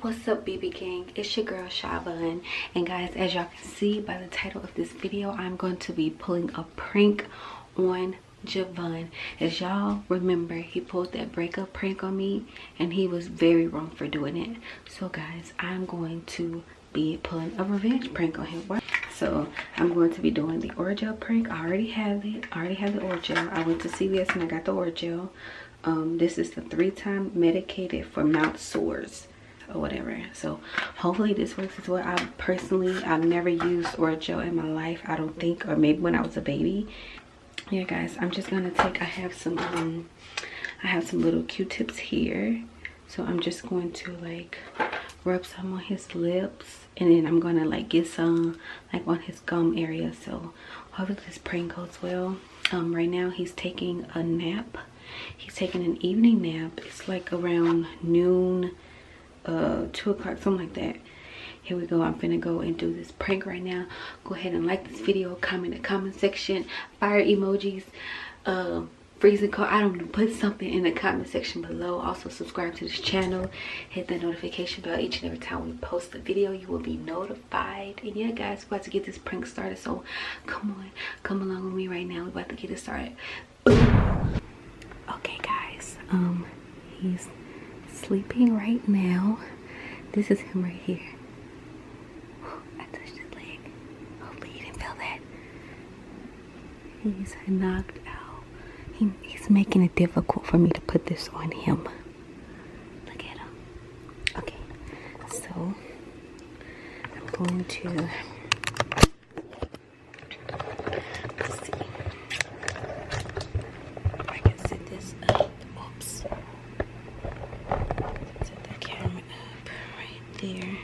What's up, BB gang? It's your girl Shavon, and guys, as y'all can see by the title of this video, I'm going to be pulling a prank on Javon. As y'all remember, he pulled that breakup prank on me and he was very wrong for doing it. So guys, I'm going to be pulling a revenge prank on him. So I'm going to be doing the Orajel prank. I already have it. I already have the Orajel. I went to CVS and I got the Orajel. This is the 3-time medicated for mouth sores or whatever. So hopefully this works as well. I've never used Orajel in my life, I don't think, or maybe when I was a baby. Yeah guys, I'm just gonna take, I have some little Q-tips here, so I'm just going to like rub some on his lips, and then I'm gonna like get some like on his gum area. So hopefully this prank goes well. Right now he's taking a nap. He's taking an evening nap. It's like around noon, 2 o'clock, something like that. Here we go. I'm finna go and do this prank right now. Go ahead and like this video, comment in the comment section, fire emojis, freezing cold, I don't know, put something in the comment section below. Also subscribe to this channel, hit that notification bell. Each and every time we post a video, you will be notified. And yeah guys, we're about to get this prank started, so come on, come along with me right now. We're about to get it started. Okay guys, he's sleeping right now. This is him right here. I touched his leg. Hopefully you didn't feel that. He's knocked out. He's making it difficult for me to put this on him. Look at him. Okay, so I'm going to, let's see if I can set this up. Oops. Set the camera up right there.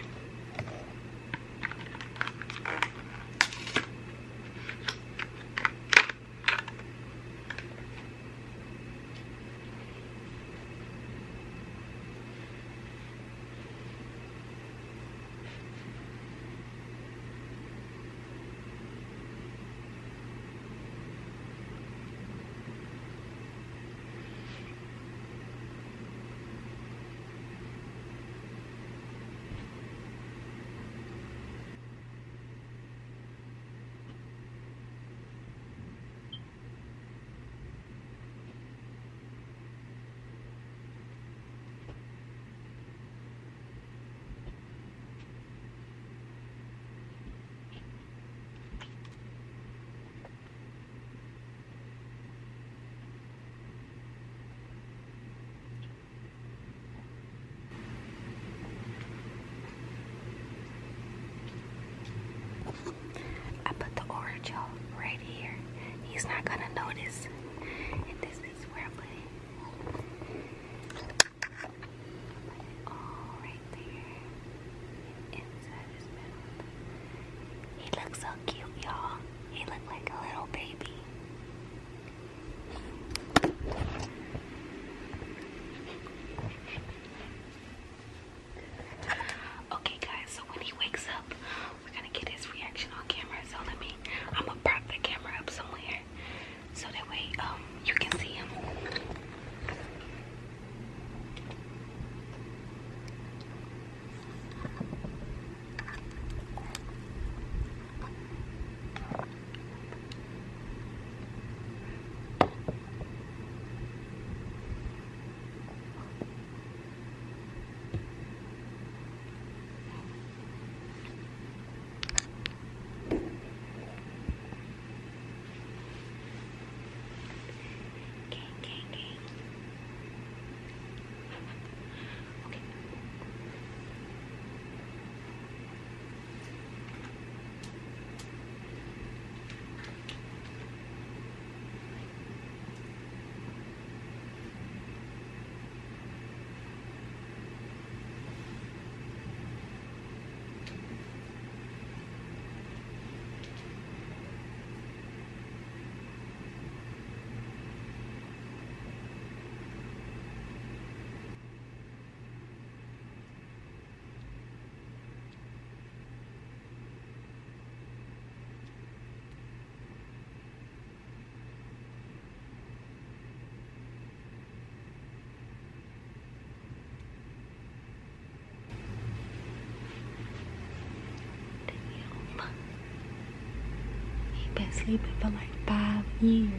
sleeping for like 5 years.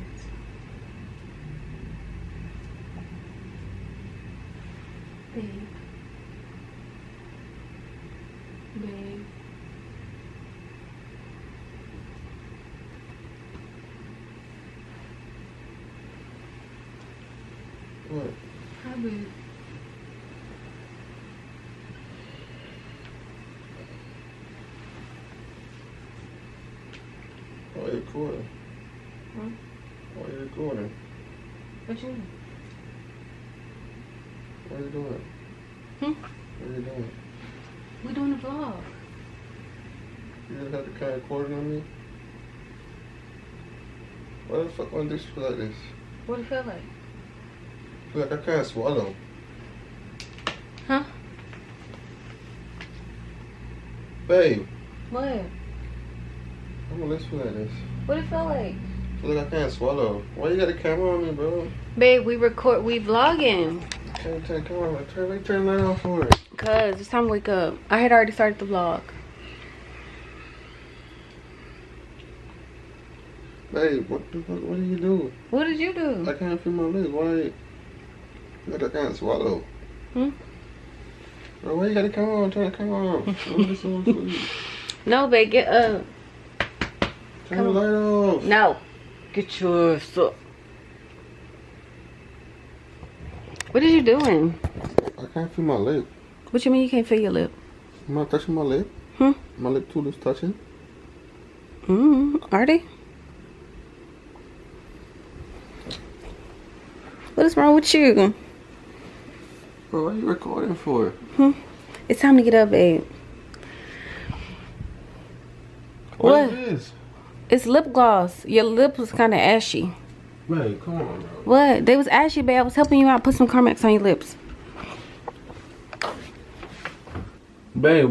Babe. Babe. What? Hi, babe. Why are you recording? Huh? Why are you recording? What you mean? What are you doing? Hmm? What are you doing? We doing a vlog. You just have to kind of recording on me? Why the fuck want to do shit like this? What it feel like? I feel like I can't swallow. Huh? Babe, What? I'm gonna listen like this. What it feel like? I feel like I can't swallow. Why you got the camera on me, bro? Babe, we vlogging. Can't turn the camera on. Turn the light on for it. Cause it's time to wake up. I had already started the vlog. Babe, what the fuck? What did you do? What did you do? I can't feel my lips. Why? Like I can't swallow. Hmm? Bro, why you got the camera on? Turn the camera on. I'm just on sleep. No, babe, get up. Turn the light off. No. Get yours up. What are you doing? I can't feel my lip. What you mean you can't feel your lip? Am I touching my lip? Hmm? My lip two lips touching? Are they? What is wrong with you? Bro, what are you recording for? It's time to get up, babe. What is this? It's lip gloss. Your lip was kind of ashy. Babe, come on, bro. What? They was ashy, babe. I was helping you out. Put some Carmex on your lips. Babe,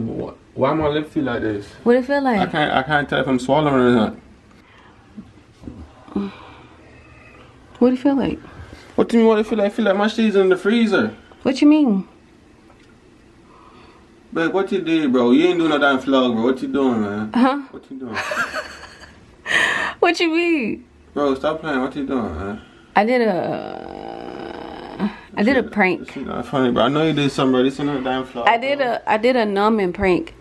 why my lip feel like this? What it feel like? I can't tell if I'm swallowing or not. What do you feel like? What do you mean what it feel like? I feel like my shit's in the freezer. What you mean? Babe, what you did, bro? You ain't doing no damn vlog, bro. What you doing, man? Huh? What you doing? What you mean? Bro, stop playing. What you doing, man? I did a prank. This is not funny, bro. I know you did something, bro. This ain't no damn vlog. I did a numbing prank.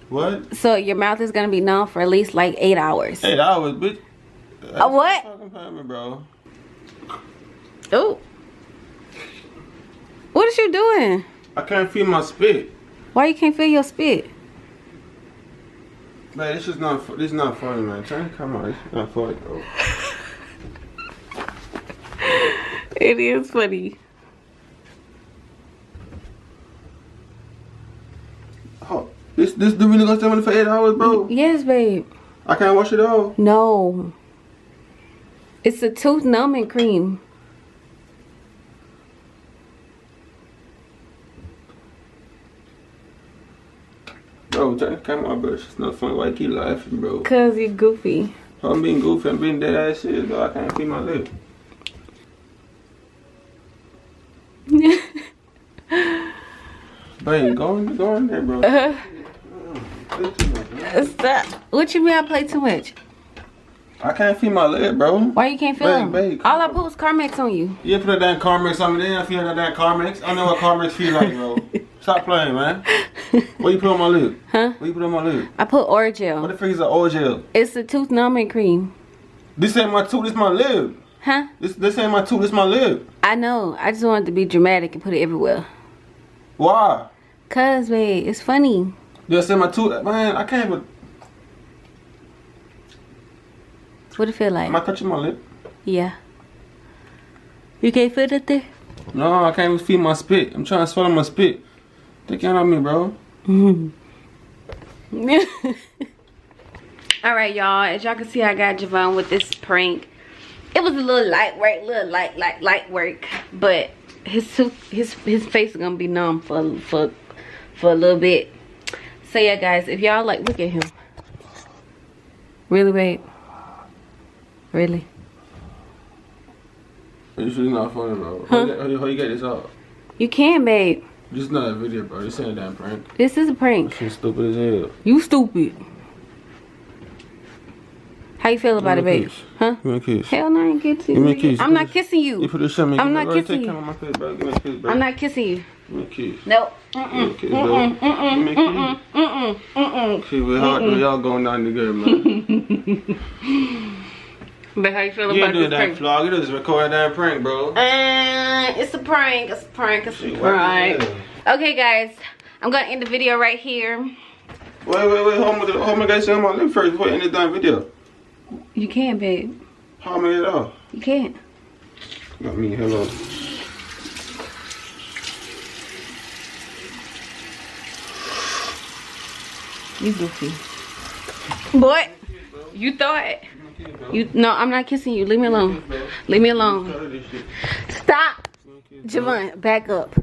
What? So your mouth is gonna be numb for at least like 8 hours. 8 hours, bitch. What? Fucking playing me, bro. Oh. What is you doing? I can't feel my spit. Why you can't feel your spit? Man, this is not funny, man. Turn the camera on. This is not funny, bro. It is funny. Oh, this dude really gonna stay on it for 8 hours, bro? Yes, babe. I can't wash it off. No. It's a tooth numbing cream. Bro, turn the camera on, bro. It's not funny. Why you keep laughing, bro? Cause you're goofy. I'm being goofy. I'm being dead ass shit, bro. I can't feel my lip. Babe, go in there, bro. Play too much, man. Stop. What you mean I play too much? I can't feel my lip, bro. Why you can't feel them? Babe, All I put was Carmex on you. You put a damn Carmex on me, then I feel that damn Carmex. I know what Carmex feel like, bro. Stop playing, man. What you put on my lip? Huh? What you put on my lip? I put What Orajel. the fuck is an Orajel? It's a tooth numbing cream. This ain't my tooth, this my lip. Huh? This ain't my tooth, this my lip. I know. I just wanted to be dramatic and put it everywhere. Why? Cause, babe, it's funny. Just say my tooth, man. I can't even. What it feel like? Am I touching my lip? Yeah. You can't feel it there? No, I can't even feel my spit. I'm trying to swallow my spit. Take it on me, bro. Alright, y'all. As y'all can see, I got Javon with this prank. It was a little light work, light work. But his face is gonna be numb for a little bit. So yeah, guys, if y'all like, look at him. Really, babe? Really? It's really not funny, bro. Huh? How you get this out? You can, babe. This is not a video, bro. This ain't a damn prank. This is a prank. Shit's stupid as hell. You stupid. How you feel about it, babe? Huh? Give me a kiss. Hell no, I ain't kissing Give me a you. kiss. I'm not kissing you. You put this on me. I'm not kissing you. Take my face, bro. Give me a kiss, bro. I'm not kissing you. Give me a kiss. Nope. Give me a kiss, bro. Give me a kiss. See, we're hard when y'all going down together, man. But how you feel You about ain't doing this that prank? vlog. You just recording that prank, bro. It's a prank. It's a prank. It's a prank. Okay, guys. I'm gonna end the video right here. Wait. Hold my guys on my lip first before you end the damn video. You can't, babe. How am I get it off? You can't. Got me, hello. You goofy. Boy, you thought. No, I'm not kissing you. Leave me alone. Leave me alone. Stop. Javon, back up.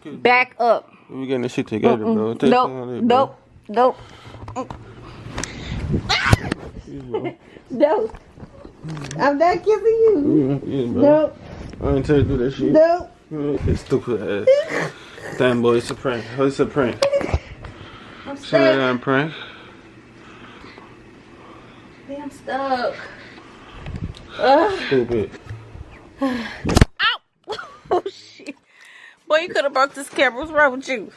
Back up. We getting this shit together, bro. Nope. No. I'm not kissing you. Nope. I ain't tell you to do that shit. Nope. It's stupid ass. Damn, boy, it's a prank. It's a prank. I'm It's a damn prank. I'm stuck. Stupid. Ow! Oh shit. Boy, you could have broke this camera. What's wrong with you?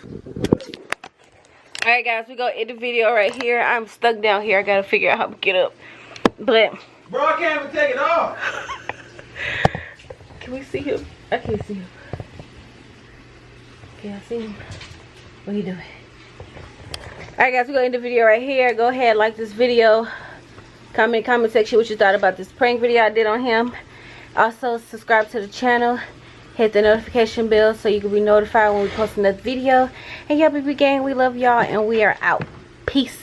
Alright guys, we gonna end the video right here. I'm stuck down here. I gotta figure out how to get up. But Bro, I can't even take it off. can we see him? I can't see him. Can I see him? What are you doing? Alright guys, we're gonna end the video right here. Go ahead, like this video. Comment section what you thought about this prank video I did on him. Also subscribe to the channel. Hit the notification bell so you can be notified when we post another video. And y'all, BB gang, we love y'all and we are out. Peace.